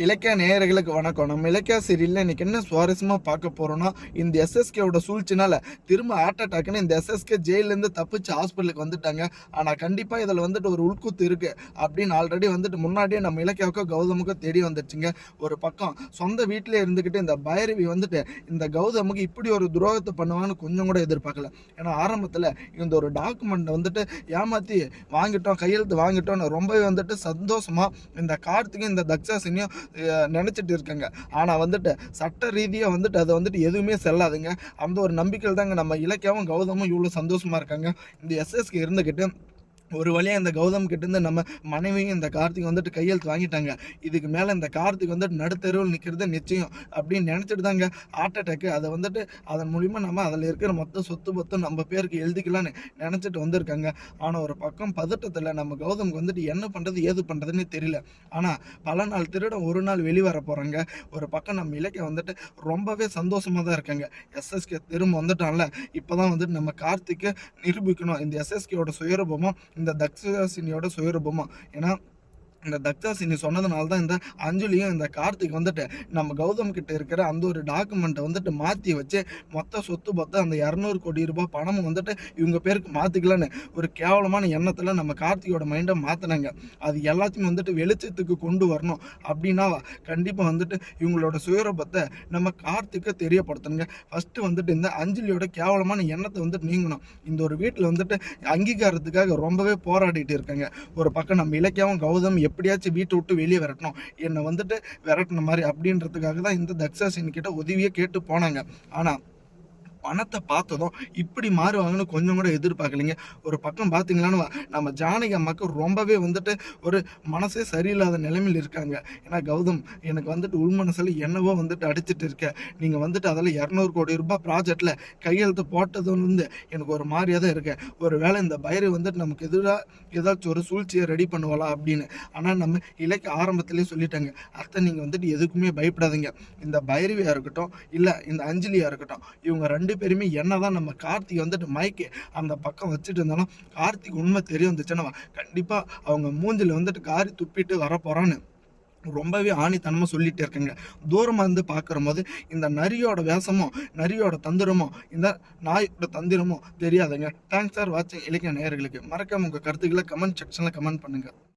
இலக்கிய நேயர்களுக்கு வணக்கம். நம்ம இலக்கிய சீரியல்ல இன்னைக்கு என்ன சுவாரஸ்யமா பார்க்க போறோம்னா, இந்த எஸ்எஸ்கேவோட சூழ்ச்சினால திரும்ப ஹார்ட் அட்டாக்ன்னு இந்த எஸ்எஸ்கே ஜெயில்லேருந்து தப்பிச்சு ஹாஸ்பிட்டலுக்கு வந்துட்டாங்க. ஆனா கண்டிப்பா இதுல வந்துட்டு ஒரு உள்குத்து இருக்கு அப்படின்னு ஆல்ரெடி வந்துட்டு முன்னாடியே நம்ம இலக்கியாவுக்கும் கௌதமுக்கும் தெரிய வந்துருச்சுங்க. ஒரு பக்கம் சொந்த வீட்டிலே இருந்துக்கிட்டு இந்த பைரவி வந்துட்டு இந்த கௌதமுக்கு இப்படி ஒரு துரோகத்தை பண்ணுவான்னு கொஞ்சம் கூட எதிர்பார்க்கல. ஏன்னா ஆரம்பத்துல இந்த ஒரு டாக்குமெண்ட் வந்துட்டு ஏமாத்தி வாங்கிட்டோம், கையெழுத்து வாங்கிட்டோம்னு ரொம்பவே வந்துட்டு சந்தோஷமா இந்த கார்த்திக்கும் இந்த தக்ஷாசினியும் நினைச்சிட்டு இருக்கங்க. ஆனா வந்துட்டு சட்ட ரீதியா வந்துட்டு அது வந்துட்டு எதுவுமே செல்லாதுங்க. அந்த ஒரு நம்பிக்கையில் தாங்க நம்ம இலக்கியாவும் கௌதமும் இவ்வளவு சந்தோஷமா இருக்காங்க. இந்த எஸ்எஸ்கே இருந்துகிட்டு ஒரு வழியா இந்த கௌதம் கிட்டேருந்து நம்ம மனைவியும் இந்த கார்த்திக் வந்துட்டு கையெழுத்து வாங்கிட்டாங்க. இதுக்கு மேல இந்த கார்த்திக் வந்துட்டு நடுத்தெருவில் நிற்கிறது நிச்சயம் அப்படின்னு நினைச்சிட்டு தாங்க ஹார்ட் அட்டாக்கு. அதை வந்துட்டு அதன் மூலியமா நம்ம அதில் இருக்கிற மொத்த சொத்து பத்தும் நம்ம பேருக்கு எழுதிக்கலான்னு நினைச்சிட்டு வந்திருக்காங்க. ஆனா ஒரு பக்கம் பதட்டத்தில் நம்ம கௌதமுக்கு வந்துட்டு என்ன பண்றது ஏது பண்றதுன்னு தெரியல. ஆனா பல நாள் திருடம் ஒரு நாள் வெளிவர போறாங்க. ஒரு பக்கம் நம்ம இலக்கியம் வந்துட்டு ரொம்பவே சந்தோஷமா தான் இருக்காங்க. எஸ்எஸ்கே திரும்ப வந்துட்டான்ல, இப்பதான் வந்துட்டு நம்ம கார்த்திக்கு நிரூபிக்கணும் இந்த எஸ்எஸ்கேவோட சுயரூபமும் இந்த தக்ஷாசினியோட சுயரூபமா. ஏன்னா இந்த தக்ஷாசினி சொன்னதுனால தான் இந்த அஞ்சலியும் இந்த கார்த்திக் வந்துட்டு நம்ம கௌதம் கிட்ட இருக்கிற அந்த ஒரு டாக்குமெண்ட்டை வந்துட்டு மாற்றி வச்சு மொத்த சொத்து பத்து அந்த 200 கோடி ரூபாய் பணமும் வந்துட்டு இவங்க பேருக்கு மாற்றிக்கலான்னு ஒரு கேவலமான எண்ணத்தில் நம்ம கார்த்திகோட மைண்டை மாற்றினாங்க. அது எல்லாத்தையும் வந்துட்டு வெளிச்சத்துக்கு கொண்டு வரணும் அப்படின்னா கண்டிப்பாக வந்துட்டு இவங்களோட சுயரூபத்தை நம்ம கார்த்திக்கு தெரியப்படுத்தணுங்க. ஃபஸ்ட்டு வந்துட்டு இந்த அஞ்சலியோட கேவலமான எண்ணத்தை வந்துட்டு நீங்கணும். இந்த ஒரு வீட்டில் வந்துட்டு அங்கீகாரத்துக்காக ரொம்பவே போராடிட்டு இருக்காங்க. ஒரு பக்கம் நம்ம இலக்கியாவும் கௌதம் எப்படியாச்சும் வீட்டை விட்டு வெளியே விரட்டணும், என்னை வந்துட்டு விரட்டின மாதிரி அப்படின்றதுக்காக தான் இந்த தக்ஷாசினி கிட்ட உதவியே கேட்டு போனாங்க. ஆனால் பணத்தை பார்த்ததும் இப்படி மாறுவாங்கன்னு கொஞ்சம் கூட எதிர்பார்க்கலைங்க. ஒரு பக்கம் பார்த்தீங்களான்னு நம்ம ஜானகி அம்மாவுக்கு ரொம்பவே வந்துட்டு ஒரு மனசே சரியில்லாத நிலைமையில் இருக்காங்க. ஏன்னா கௌதம் எனக்கு வந்துட்டு உள் மனசில் என்னவோ வந்துட்டு அடிச்சிட்டு இருக்க, நீங்கள் வந்துட்டு அதில் 200 கோடி ரூபாய் ப்ராஜெக்டில் கையெழுத்து போட்டதுலேருந்து எனக்கு ஒரு மாதிரியாக தான் இருக்கேன். ஒரு வேளை இந்த பைரவி வந்துட்டு நமக்கு எதிராக ஏதாச்சும் ஒரு சூழ்ச்சியை ரெடி பண்ணுவாளா அப்படின்னு. ஆனால் நம்ம இலக்கிய ஆரம்பத்திலே சொல்லிட்டாங்க, அத்தை நீங்கள் வந்துட்டு எதுக்குமே பயப்படாதீங்க. இந்த பைரவியாக இருக்கட்டும் இல்லை இந்த அஞ்சலியாக இருக்கட்டும், இவங்க ரெண்டு பேருமே என்னதான் நம்ம கார்த்திக் வந்துட்டு மைக்கு அந்த பக்கம் வச்சுட்டு இருந்தாலும் கார்த்திக் உண்மை தெரிய வந்துச்சுன்னா கண்டிப்பா அவங்க மூஞ்சில வந்துட்டு காரி துப்பிட்டு வர போறான்னு ரொம்பவே ஆணித்தனமா சொல்லிட்டே இருக்கேங்க. தூரமா இருந்து பார்க்குற போது இந்த நரியோட வேஷமும் நரியோட தந்திரமும் இந்த நாயோட தந்திரமும் தெரியாதுங்க. தேங்க்ஸ் ஃபார் வாட்சிங். இலக்கிய நேயர்களுக்கு மறக்காம உங்க கருத்துக்களை கமெண்ட் செக்ஷன்ல கமெண்ட் பண்ணுங்க.